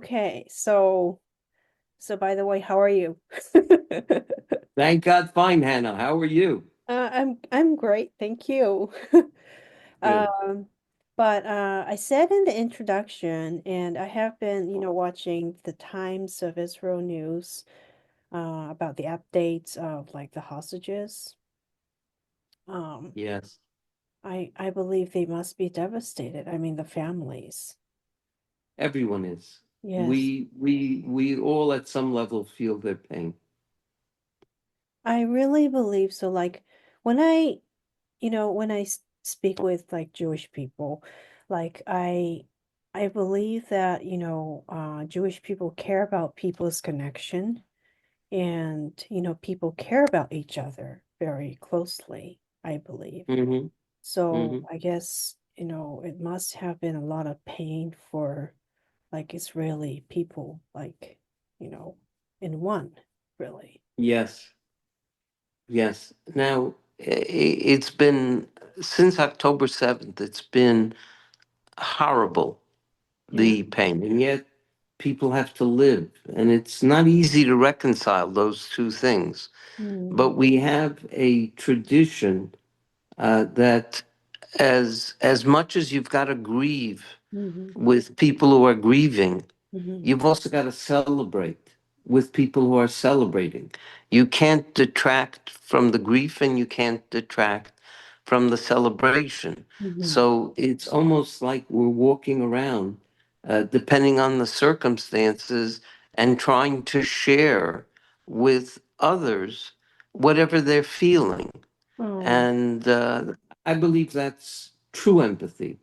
Okay, so by the way, how are you? Thank God, fine, Hannah. How are you? I'm great, thank you. Good. Um, but I said in the introduction, and I have been, watching the Times of Israel news about the updates of like the hostages. Um, Yes, I believe they must be devastated. I mean, the families. everyone is. Yes, We all at some level feel their pain. I really believe so. Like when when I speak with like Jewish people, like I believe that, Jewish people care about people's connection and, people care about each other very closely, I believe. Hmm. So Hmm. I guess, it must have been a lot of pain for like Israeli people, like, you know, in one, really. Yes, yes. Now, it's been since October 7th, it's been horrible, Yeah. the pain. And yet people have to live. And it's not easy to reconcile those two things. Mm, But we have a tradition that as much as you've got to grieve hmm with people who are grieving, hmm you've also got to celebrate with people who are celebrating. You can't detract from the grief and you can't detract from the celebration. hmm So it's almost like we're walking around, depending on the circumstances, and trying to share with others whatever they're feeling. Oh, And I believe that's true empathy,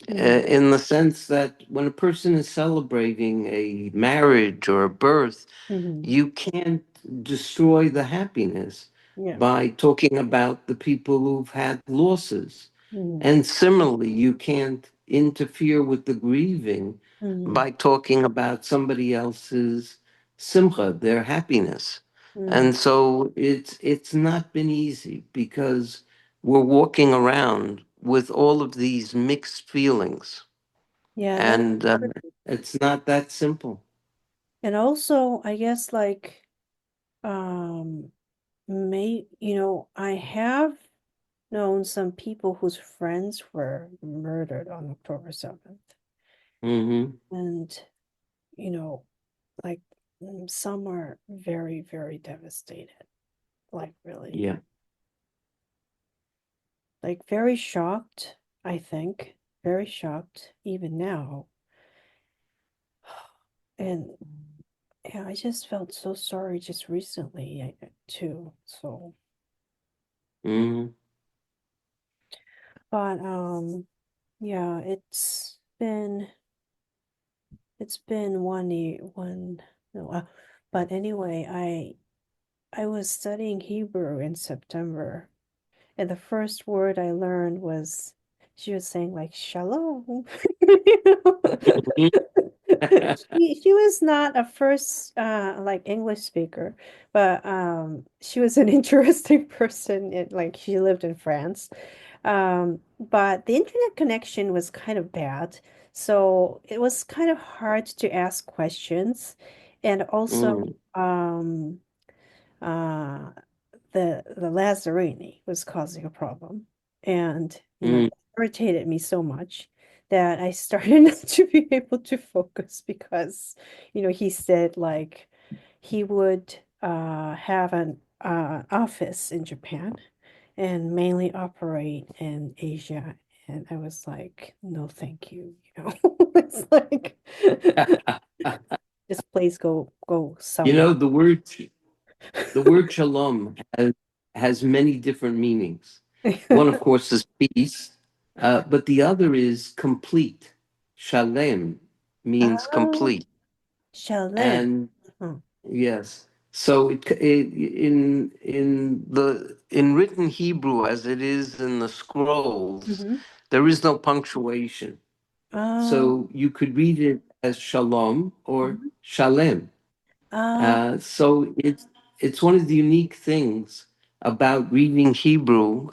mm, in the sense that when a person is celebrating a marriage or a birth, hmm you can't destroy the happiness yeah. by talking about the people who've had losses. Mm, And similarly, you can't interfere with the grieving mm, by talking about somebody else's simcha, their happiness. mm. And so it's not been easy because we're walking around with all of these mixed feelings, Yeah, that's and true. it's not that simple. And also, I guess like um I have known some people whose friends were murdered on October 7th. Hmm. And, you know, like some are very, very devastated. Like really. Yeah. Like very shocked, I think. Very shocked even now. And yeah, I just felt so sorry just recently too. So, Hmm. but yeah, it's been 1 year, no, but anyway, I was studying Hebrew in September, and the first word I learned was she was saying like shalom. You know? She was not a first like English speaker, but she was an interesting person. Like she lived in France. But the internet connection was kind of bad, so it was kind of hard to ask questions. And also Mm. um uh the Lazzarini was causing a problem. And, Mm. it irritated me so much that I started not to be able to focus because, he said like he would have an office in Japan and mainly operate in Asia. And I was like, no, thank you. It's like just please go You somewhere. know, the word shalom has many different meanings. One, of course, is peace, but the other is complete. Shalem means Ah, complete. Shalem. And Huh. yes, so in written Hebrew as it is in the scrolls, hmm there is no punctuation. Uh, So you could read it as shalom or mhm. shalem. uh, So it's one of the unique things about reading Hebrew,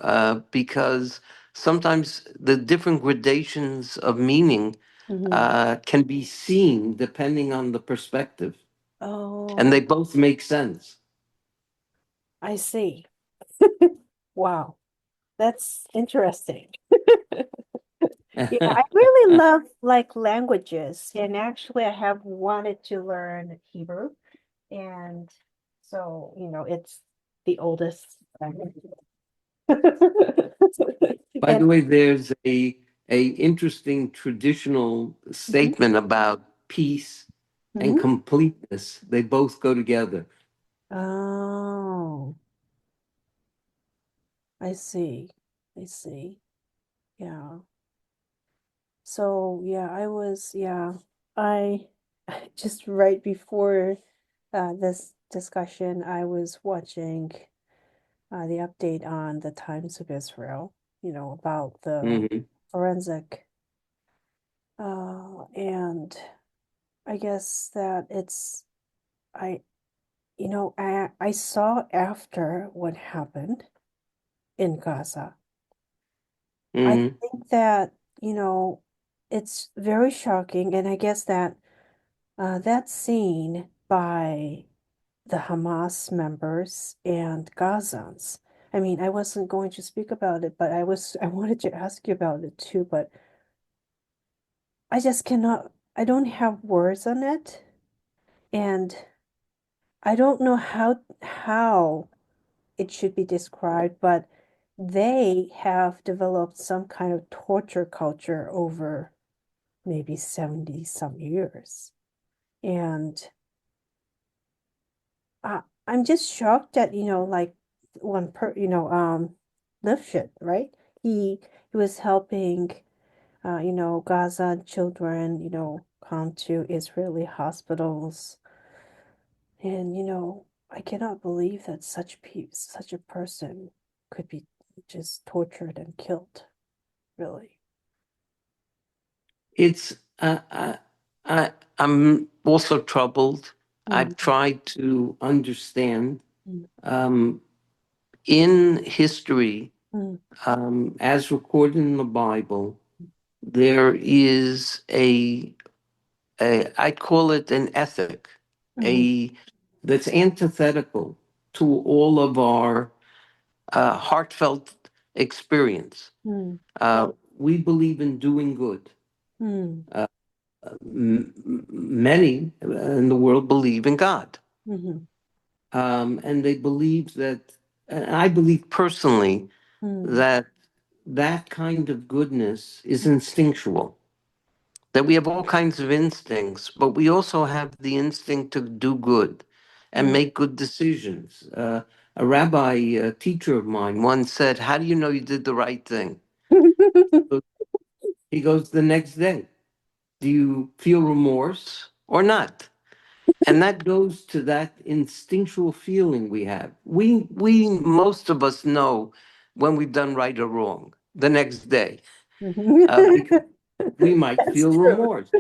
because sometimes the different gradations of meaning Hmm. can be seen depending on the perspective, and Oh, they both make sense. I see. Wow, that's interesting. Yeah, I really love like languages, and actually, I have wanted to learn Hebrew, and so it's the oldest language. By the And way, there's a interesting traditional mhm, statement about peace and mhm. completeness. They both go together. Oh, I see. I see. Yeah. So yeah, I just right before this discussion, I was watching the update on the Times of Israel, about the Mhm. forensic, and I guess that I, I saw after what happened in Gaza. I Mhm. think that, you know, it's very shocking, and I guess that that scene by the Hamas members and Gazans. I mean, I wasn't going to speak about it, but I wanted to ask you about it too, but I don't have words on it, and I don't know how it should be described, but they have developed some kind of torture culture over maybe 70 some years. And I'm just shocked that, like Lifshit, right? He was helping, Gaza children, come to Israeli hospitals. And, I cannot believe that such a person could be just tortured and killed, really. It's I I'm also troubled. I've Mm, tried to understand mm, um, in history, mm, as recorded in the Bible. There is a I'd call it an ethic, mm, a that's antithetical to all of our heartfelt experience. mm, We believe in doing good. mm, Uh, Many in the world believe in God, mm, and they believe that. And I believe personally mm, that that kind of goodness is instinctual. That we have all kinds of instincts, but we also have the instinct to do good and mm, make good decisions. A rabbi, a teacher of mine, once said, "How do you know you did the right thing?" mm. He goes, "The next day. Do you feel remorse or not?" And that goes to that instinctual feeling we have. We most of us know when we've done right or wrong the next day, because we might That's feel true. remorse.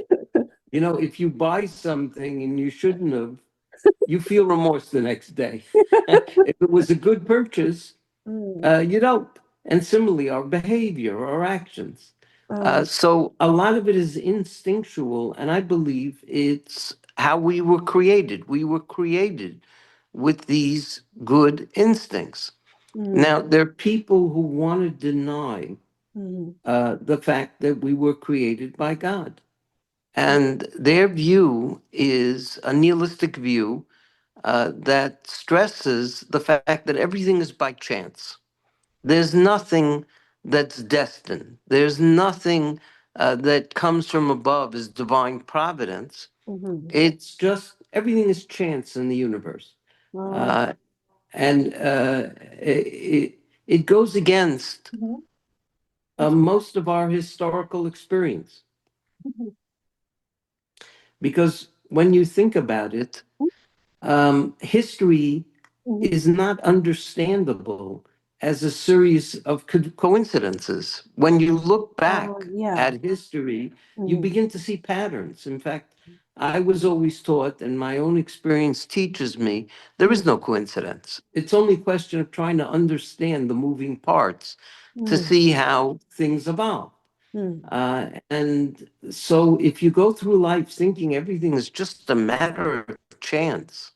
You know, if you buy something and you shouldn't have, you feel remorse the next day. If it was a good purchase, Mm, you don't. And similarly, our behavior, our actions. mm, So a lot of it is instinctual, and I believe it's how we were created. We were created with these good instincts. mm, Now, there are people who want to deny mm, the fact that we were created by God. And their view is a nihilistic view that stresses the fact that everything is by chance. There's nothing that's destined. There's nothing that comes from above as divine providence. mhm. It's just everything is chance in the universe. Oh, Uh, and it goes against mhm, most of our historical experience. mhm, Because when you think about it, history mhm. is not understandable as a series of coincidences. When you look back Yeah. at history, you Mhm, begin to see patterns. In fact, I was always taught, and my own experience teaches me, there mhm, is no coincidence. It's only a question of trying to understand the moving parts to mhm, see how things evolve. Mm. And so if you go through life thinking everything is just a matter of chance,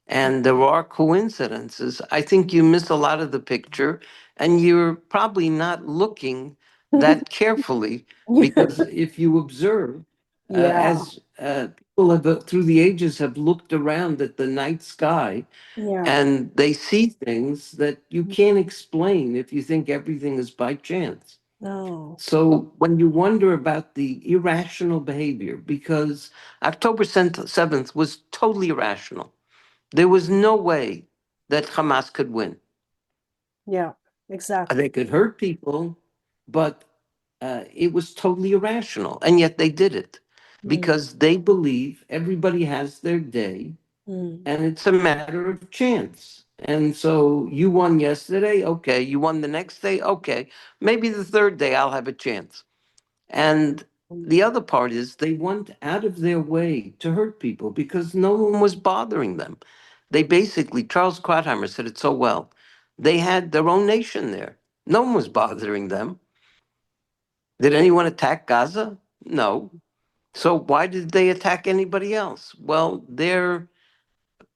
and there are coincidences, I think you miss a lot of the picture, and you're probably not looking that carefully, because if you observe, Yeah. as people have through the ages have looked around at the night sky, Yeah. and they see things that you can't explain if you think everything is by chance. No. So when you wonder about the irrational behavior, because October 7th was totally irrational, there was no way that Hamas could win. Yeah. They Exactly. could hurt people, but it was totally irrational. And yet they did it Mm. because they believe everybody has their day Mm. and it's a matter of chance. And so you won yesterday, okay. You won the next day, okay. Maybe the third day I'll have a chance. And the Mm. other part is they went out of their way to hurt people because no one was bothering them. They basically, Charles Krauthammer said it so well, they had their own nation there. No one was bothering them. Did anyone attack Gaza? No. So why did they attack anybody else? Well, their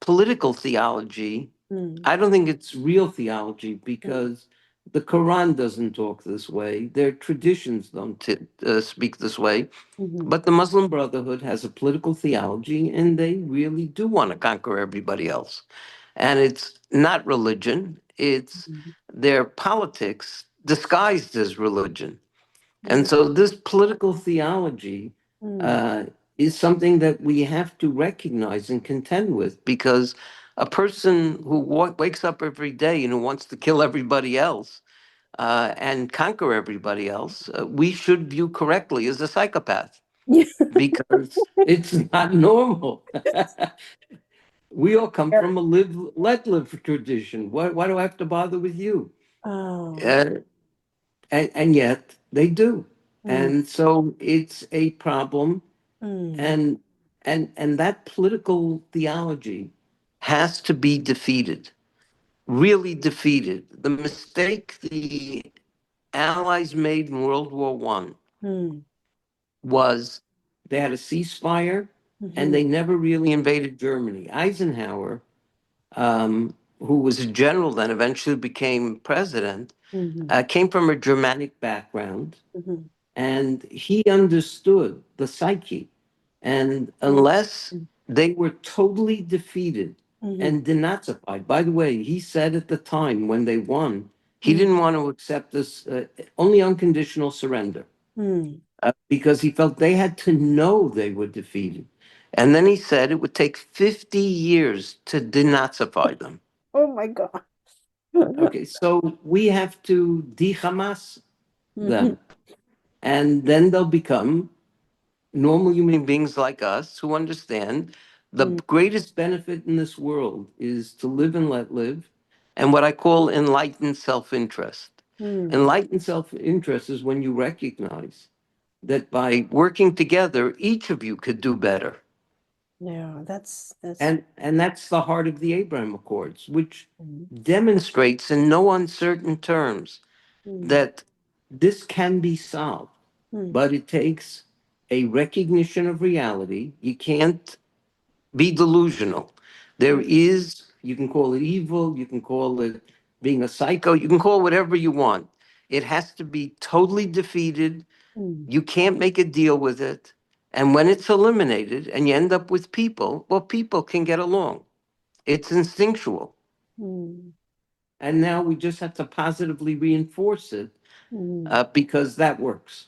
political theology, Mm. I don't think it's real theology Mm. because the Quran doesn't talk this way. Their traditions don't speak this way. Mhm. But the Muslim Brotherhood has a political theology, and they really do want to conquer everybody else. And it's not religion, it's Mhm. their politics disguised as religion. And Mm. so this political theology Mm. uh, is something that we have to recognize and contend with, because a person who wakes up every day and who wants to kill everybody else and conquer everybody else, we should view correctly as a psychopath because it's not normal. We all come Very- from a live, let live tradition. Why do I have to bother with you? Oh. Uh, and yet they do. Mm. And so it's a problem. Mm. And, and that political theology has to be defeated, really defeated. The mistake the Allies made in World War One Mm. was they had a ceasefire and Mhm. they never really invaded Germany. Eisenhower, who was a general then, eventually became president, Mhm. came from a Germanic background, Mhm. and he understood the psyche. And Mm. unless they were totally defeated Mhm. and denazified, by the way, he said at the time when they won, he Mm. didn't want to accept this only unconditional surrender Mm. because he felt they had to know they were defeated. And then he said it would take 50 years to denazify them. Oh my God. Okay, so we have to de-Hamas Mhm. them, and then they'll become normal human beings like us who understand the Mm. greatest benefit in this world is to live and let live, and what I call enlightened self interest. Mm. Enlightened self interest is when you recognize that by working together, each of you could do better. Yeah, that's And that's the heart of the Abraham Accords, which mm. demonstrates in no uncertain terms Mm. that this can be solved, Mm. but it takes a recognition of reality. You can't be delusional. There Mm. is, you can call it evil, you can call it being a psycho, you can call it whatever you want. It has to be totally defeated. Mm. You can't make a deal with it. And when it's eliminated and you end up with people, well, people can get along. It's instinctual. Mm. And now we just have to positively reinforce it Mm. because that works.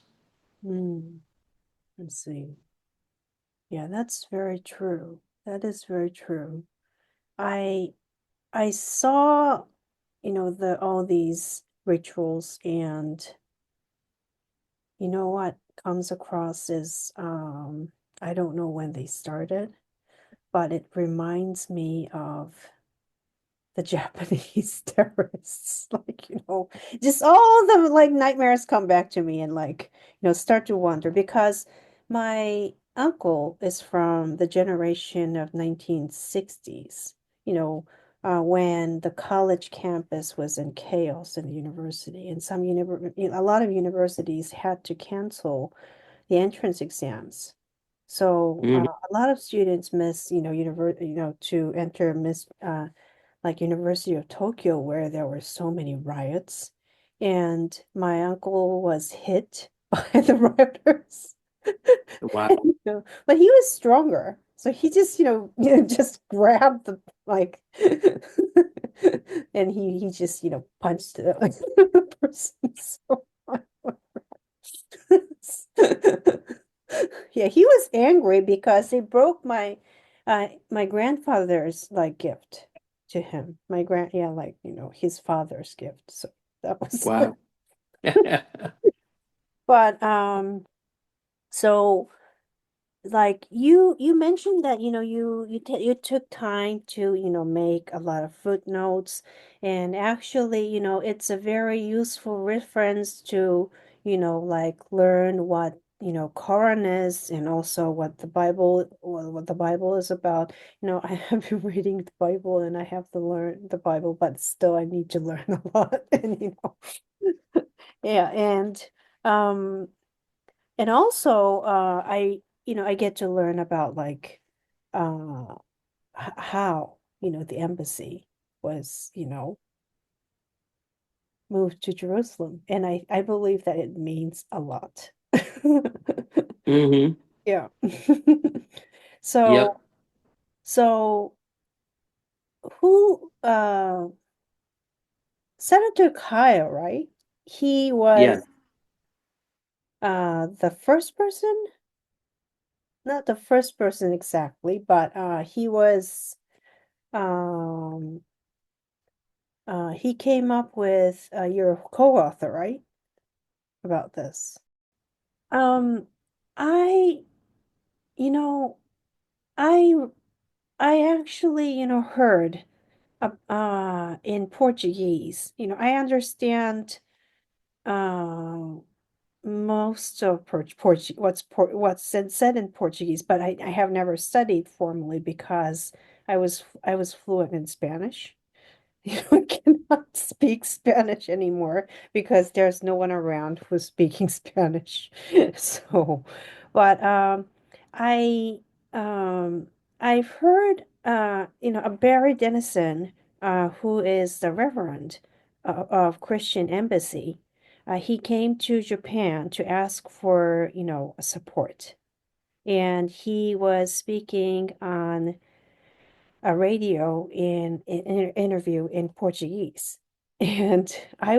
Mm. I see. Yeah, that's very true. That is very true. I I saw, the all these rituals, and what comes across is I don't know when they started, but it reminds me of the Japanese terrorists. Like, just all the like nightmares come back to me, and like, start to wonder because my uncle is from the generation of 1960s, you know, when the college campus was in chaos in the university, and a lot of universities had to cancel the entrance exams. So Mhm. a lot of students miss, to enter like University of Tokyo where there were so many riots, and my uncle was hit by the rioters. Wow. But he was stronger. So he just, just grabbed the like and he just, punched the person so hard. Yeah, he was angry because they broke my grandfather's like gift to him. Yeah, like, his father's gift. So that was Wow. but so like you mentioned that you took time to make a lot of footnotes, and actually it's a very useful reference to like learn what Quran is, and also what the Bible is about. I have been reading the Bible and I have to learn the Bible, but still I need to learn a lot. And yeah, um and also, I get to learn about like uh how, the embassy was, moved to Jerusalem. And I believe that it means a lot. Hmm. Yeah. Yep. So, so who Senator Kyle, right? He Yeah. was the first person, not the first person exactly, but he was um he came up with your co-author, right? About this. Um, I, you know, I, I actually, heard in Portuguese. I understand uh most of what's said in Portuguese, but I have never studied formally because I was fluent in Spanish. I cannot speak Spanish anymore because there's no one around who's speaking Spanish. So, but I um I've heard a Barry Dennison who is the Reverend of Christian Embassy. He came to Japan to ask for, support. And he was speaking on a radio in an interview in Portuguese. And I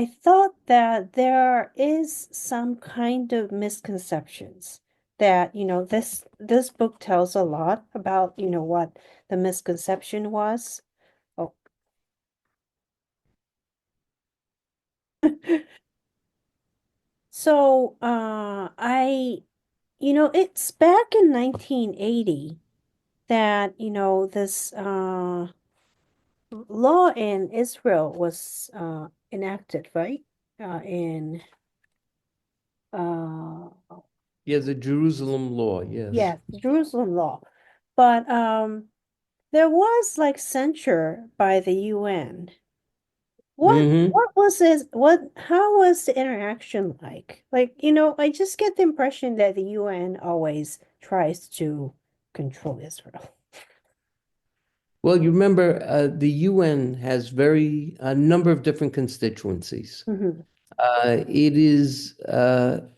thought that there is some kind of misconceptions that, this book tells a lot about, what the misconception was. Oh. So, it's back in 1980 that, this law in Israel was enacted, right? In uh Yeah, the Jerusalem law, yes. yes, the Jerusalem law. But there was like censure by the UN. Hmm. What was this? How was the interaction like? Like, I just get the impression that the UN always tries to control Israel. Well, you remember the UN has a number of different constituencies. Hmm. It is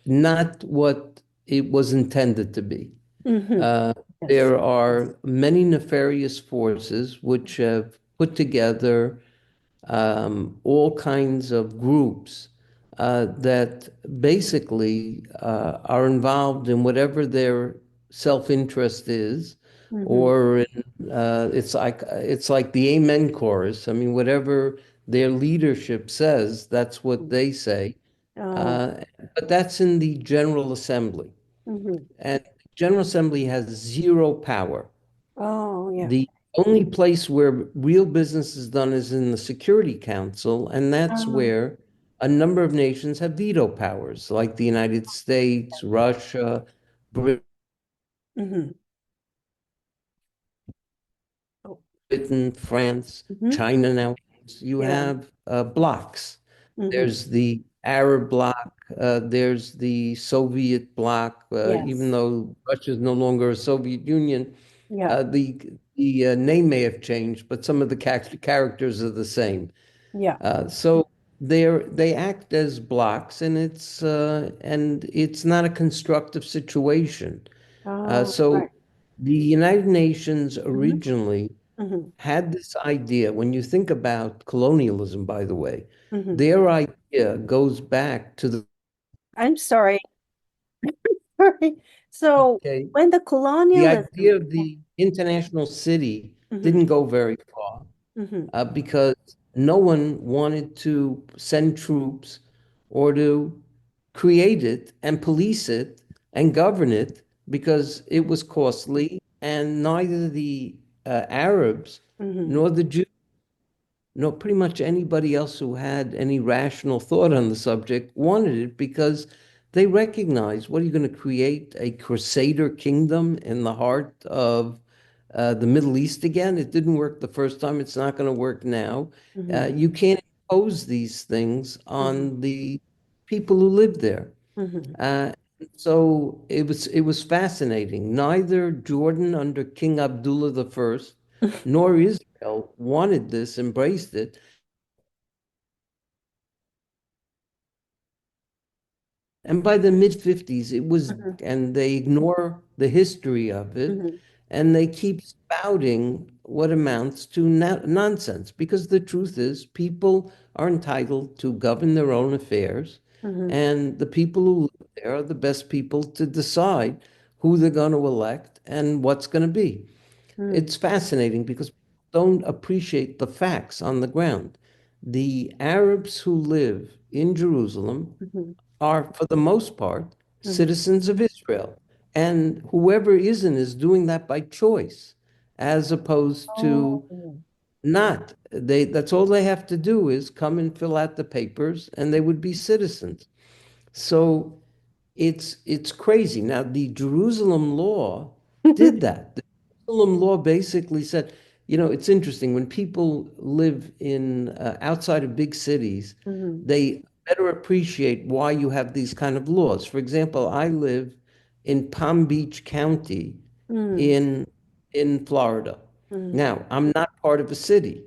not what it was intended to be. Hmm. Uh, Yes. there are many nefarious forces which have put together all kinds of groups that basically are involved in whatever their self-interest is, Hmm. or it's like the Amen chorus. I mean, whatever their leadership says, that's what they say. Oh. Uh, but that's in the General Assembly, Hmm. and General Assembly has zero power. Oh, yeah. The only place where real business is done is in the Security Council, and that's Um, where a number of nations have veto powers, like the United States, Russia, Britain. mhm. Britain, France, Hmm. China now. You Yeah. have blocks. Hmm. There's the Arab bloc, there's the Soviet bloc, even Yes. though Russia is no longer a Soviet Union. Yeah. The name may have changed, but some of the characters are the same. Yeah. So they act as blocks, and it's not a constructive situation. Oh, So right. the United Nations Hmm. originally Hmm. had this idea. When you think about colonialism, by the way, Hmm. their idea goes back to the I'm sorry. Sorry. So okay. when the The colonialism, idea of the international city hmm. didn't go very far. Hmm. Because no one wanted to send troops or to create it and police it and govern it because it was costly, and neither the Arabs Hmm. nor the Jews, no, pretty much anybody else who had any rational thought on the subject wanted it because they recognized, what are you going to create, a crusader kingdom in the heart of the Middle East again? It didn't work the first time. It's not going to work now. Hmm. You can't impose these things Hmm. on the people who live there. Hmm. Uh, so it was fascinating. Neither Jordan under King Abdullah the First nor Israel wanted this, embraced it. And by the mid 50s, it was, Hmm. and they ignore the history of it, Hmm. and they keep spouting what amounts to nonsense. Because the truth is, people are entitled to govern their own affairs, Hmm. and the people who live there are the best people to decide who they're going to elect and what's going to be. Hmm. It's fascinating because people don't appreciate the facts on the ground. The Arabs who live in Jerusalem Hmm. are, for the most part, Hmm. citizens of Israel. And whoever isn't is doing that by choice, as opposed to Oh. not. That's all they have to do is come and fill out the papers, and they would be citizens. So it's crazy. Now, the Jerusalem law did that. The Jerusalem law basically said, it's interesting when people live in outside of big cities, Hmm. they better appreciate why you have these kind of laws. For example, I live in Palm Beach County Hmm. in in Florida. Hmm. Now, I'm not part of a city.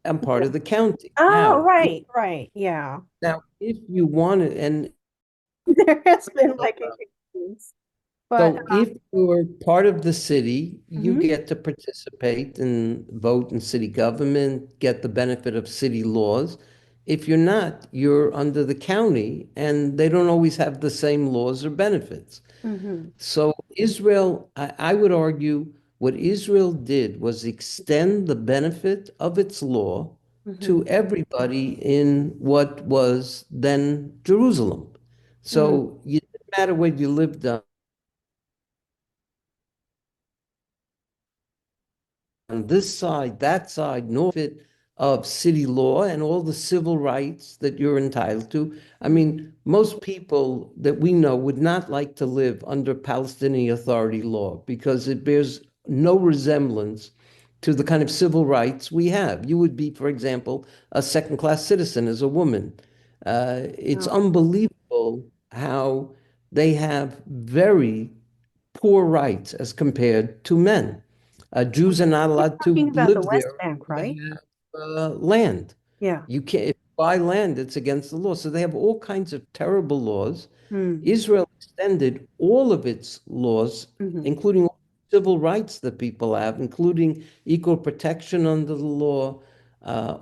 I'm part Yeah. of the county. Oh, right, right. Yeah. Now, if you want to, and There has been like a difference. But so if you're part of the city, you mhm, get to participate and vote in city government, get the benefit of city laws. If you're not, you're under the county, and they don't always have the same laws or benefits. mhm, So Israel, I would argue, what Israel did was extend the benefit of its law to mhm, everybody in what was then Jerusalem. mhm, So it didn't matter where you lived on this side, that side, nor fit of city law and all the civil rights that you're entitled to. I mhm. mean, most people that we know would not like to live under Palestinian Authority law because it bears no resemblance to the kind of civil rights we have. You would be, for example, a second-class citizen as a woman. It's No. unbelievable how they have very poor rights as compared to men. Jews are not You're allowed to talking about the live West there Bank, unless right? they have land. Yeah. You can't, if you buy land, it's against the law. So they have all kinds of terrible laws. Mm, Israel extended all of its laws, mhm, including all civil rights that people have, including equal protection under the law,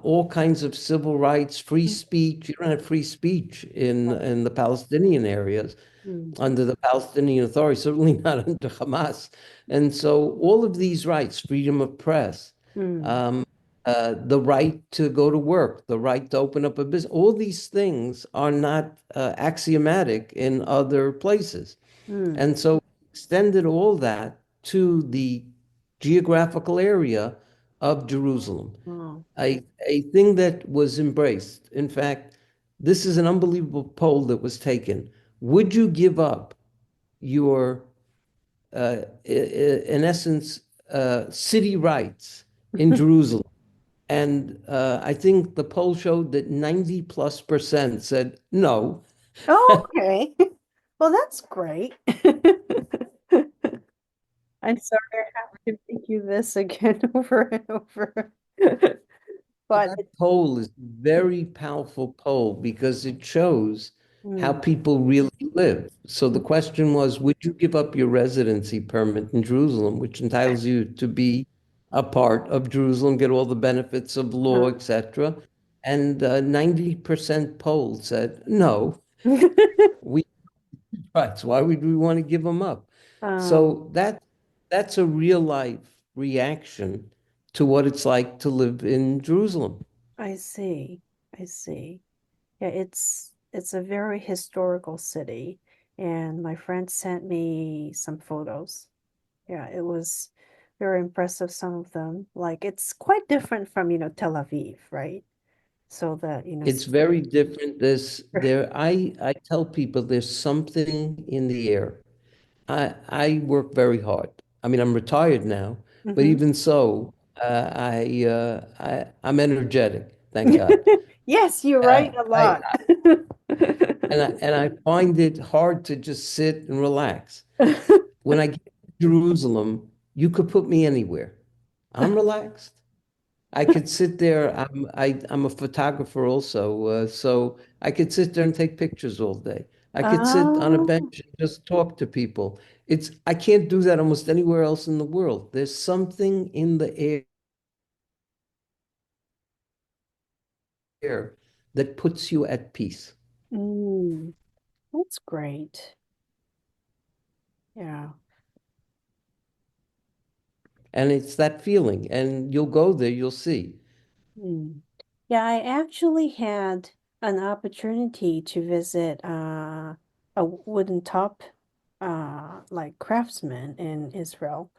all kinds of civil rights, free mm, speech. You don't have free speech in the Palestinian areas mm, under the Palestinian Authority, certainly not under Hamas. And so all of these rights, freedom of press, mm, um, the right to go to work, the right to open up a business, all these things are not axiomatic in other places. mm. And so extended all that to the geographical area of Jerusalem, Wow. a thing that was embraced. In fact, this is an unbelievable poll that was taken. Would you give up your, in essence, city rights in Jerusalem. And I think the poll showed that 90+% said no. Oh, okay. Well, that's great. I'm sorry I have to make you this again over and over. Well, But that it's poll is a very powerful poll because it shows how mm, people really live. So the mm, question was, would you give up your residency permit in Jerusalem, which entitles you to be a part of Jerusalem, get all the benefits of law, etc. And 90% poll said no. We Right. So why would we want to give them up? So um, that's a real life reaction to what it's like to live in Jerusalem. I see. I see. Yeah, it's a very historical city, and my friend sent me some photos. Yeah, it was very impressive, some of them. Like it's quite different from, Tel Aviv, right? So that, It's very different. I tell people there's something in the air. I work very hard. I mean, I'm retired now, but hmm even so, I'm energetic, thank God. Yes, you Uh, write a I, lot. and I find it hard to just sit and relax. When I get to Jerusalem, you could put me anywhere. I'm relaxed. I could sit there. I'm a photographer also, so I could sit there and take pictures all day. I could sit on a Oh, bench and just talk to people. I can't do that almost anywhere else in the world. There's something in the air that puts you at peace. mm, that's great. Yeah. And it's that feeling. And you'll go there, you'll see. Mm. Yeah, I actually had an opportunity to visit a wooden top like craftsman in Israel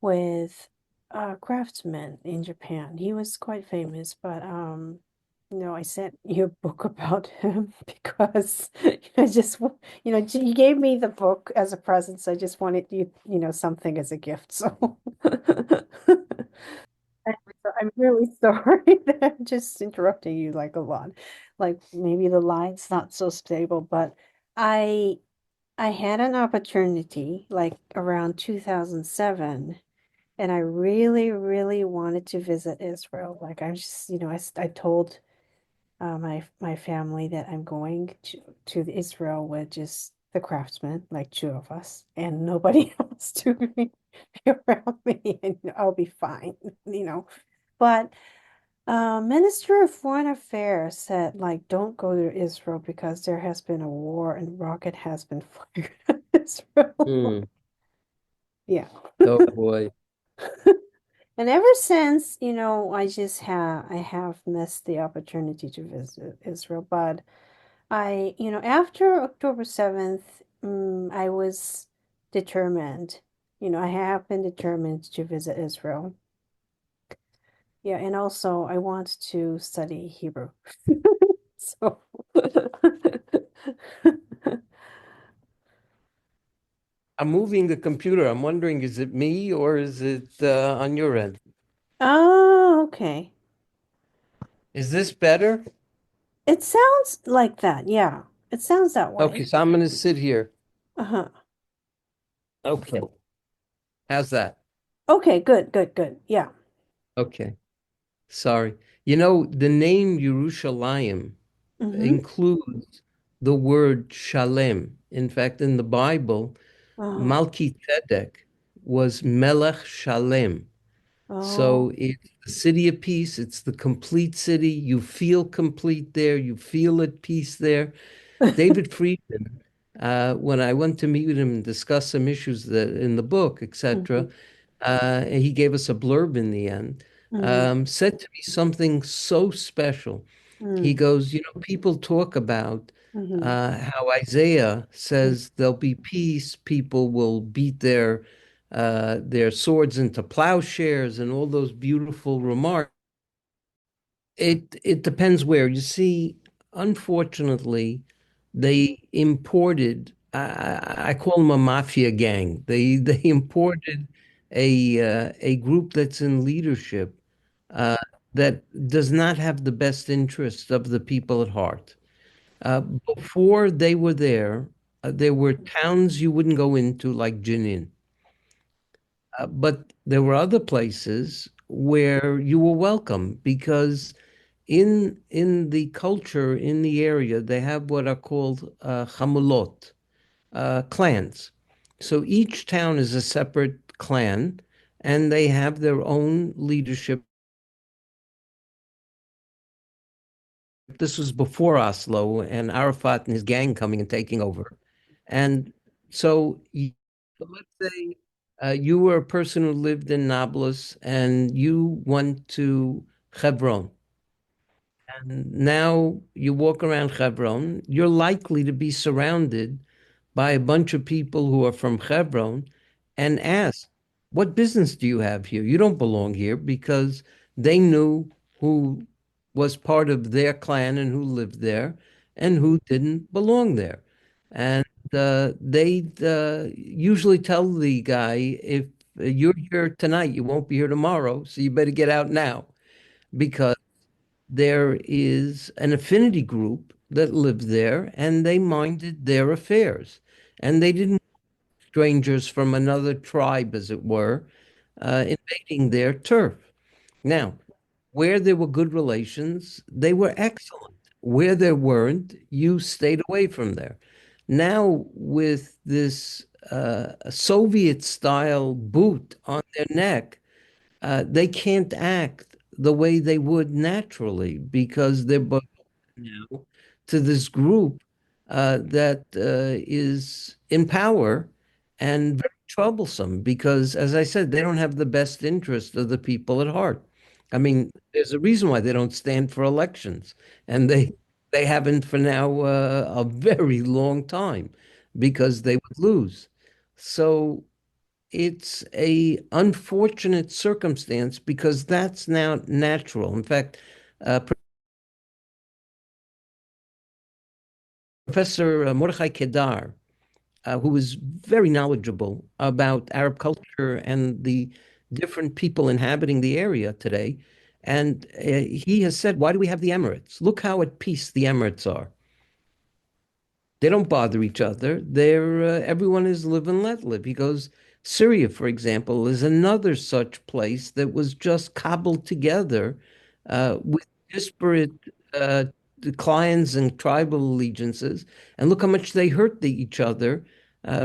with a craftsman in Japan. He was quite famous, but I sent you a book about him because I just he gave me the book as a present, so I just wanted something as a gift. So I'm really sorry that I'm just interrupting you like a lot. Like maybe the line's not so stable, but I I had an opportunity like around 2007, and I really, really wanted to visit Israel. Like I just, I told my family that I'm going to Israel with just the craftsmen, like two of us, and nobody else to be around me, and I'll be fine, you know. But Minister of Foreign Affairs said, like, don't go to Israel because there has been a war and rocket has been fired at Israel. Hmm. Yeah. Oh boy. And ever since, I have missed the opportunity to visit Israel. But after October 7th, I was determined. I have been determined to visit Israel. Yeah, and also I want to study Hebrew. So, I'm moving the computer. I'm wondering, is it me or is it on your end? oh, okay. Is this better? It sounds like that. Yeah, it sounds that Okay, way. so I'm going to sit here. Uh-huh. Okay. How's that? Okay, good, good, good. Yeah. Okay. Sorry. You know, the name Yerushalayim Mm-hmm. includes the word shalem. In fact, in the Bible, Oh, Malki Tzedek was Melech Shalem. oh. So it's the city of peace. It's the complete city. You feel complete there. You feel at peace there. David Friedman, when I went to meet with him and discuss some issues that in the book, Mm-hmm. etc., and he gave us a blurb in the end, Mm-hmm. said to me something so special. He goes, people talk about Mm-hmm. how Isaiah says there'll be peace, people will beat their swords into plowshares and all those beautiful remarks. It depends where. You see, unfortunately, they imported. I call them a mafia gang. They imported a group that's in leadership uh, that does not have the best interests of the people at heart. Before they were there were towns you wouldn't go into, like Jenin. But there were other places where you were welcome because in the culture in the area, they have what are called chamulot, clans. So each town is a separate clan, and they have their own leadership. This was before Oslo and Arafat and his gang coming and taking over. And so let's say you were a person who lived in Nablus and you went to Hebron. And now you walk around Hebron, you're likely to be surrounded by a bunch of people who are from Hebron and ask, what business do you have here? You don't belong here, because they knew who was part of their clan and who lived there and who didn't belong there. And they'd usually tell the guy, if you're here tonight, you won't be here tomorrow, so you better get out now, because there is an affinity group that lived there and they minded their affairs. And they didn't want strangers from another tribe, as it were, invading their turf. Now, where there were good relations, they were excellent. Where there weren't, you stayed away from there. Now, with this Soviet style boot on their neck, they can't act the way they would naturally because they're both now to this group that is in power and very troublesome because, as I said, they don't have the best interest of the people at heart. I mean, there's a reason why they don't stand for elections, and they haven't for now a very long time because they would lose. So it's a unfortunate circumstance because that's now natural. In fact, Professor Mordechai Kedar, who is very knowledgeable about Arab culture and the different people inhabiting the area today, and he has said, "Why do we have the Emirates? Look how at peace the Emirates are. They don't bother each other. They're everyone is live and let live." He goes, Syria, for example, is another such place that was just cobbled together with disparate uh, clans and tribal allegiances, and look how much they hurt each other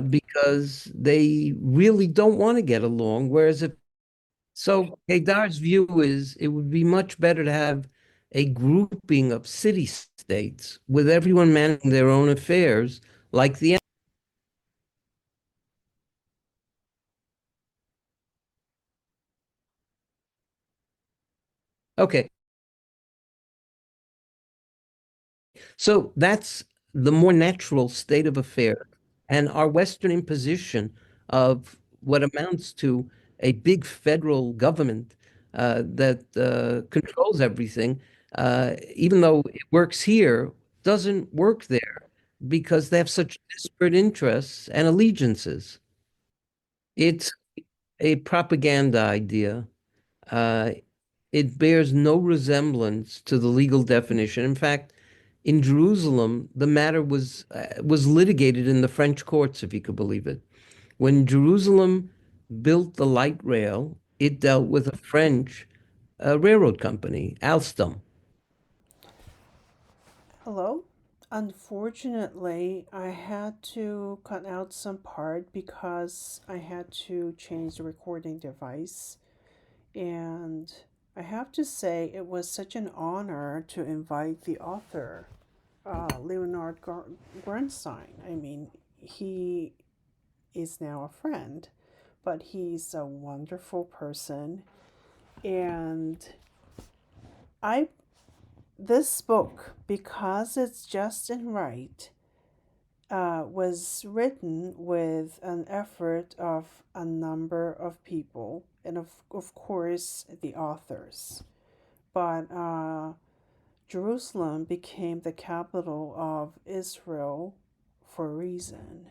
because they really don't want to get along. Whereas if so, Kedar's view is it would be much better to have a grouping of city states with everyone managing their own affairs, like the. Okay, so that's the more natural state of affairs, and our Western imposition of what amounts to a big federal government that controls everything, even though it works here, doesn't work there because they have such disparate interests and allegiances. It's a propaganda idea. Uh, it bears no resemblance to the legal definition. In fact, in Jerusalem, the matter was litigated in the French courts, if you could believe it. When Jerusalem built the light rail, it dealt with a French railroad company, Alstom. Hello? Unfortunately, I had to cut out some part because I had to change the recording device. And I have to say, it was such an honor to invite the author, Leonard Grunstein. I mean, he is now a friend, but he's a wonderful person. And I this book, because it's just and right, was written with an effort of a number of people, and of course the authors. But Jerusalem became the capital of Israel for a reason.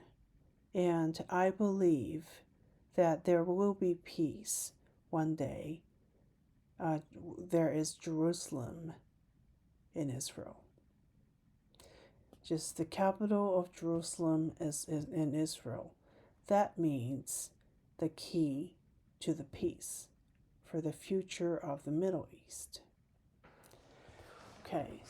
And I believe that there will be peace one day. There is Jerusalem in Israel. Just the capital of Jerusalem is in Israel. That means the key to the peace for the future of the Middle East. Okay.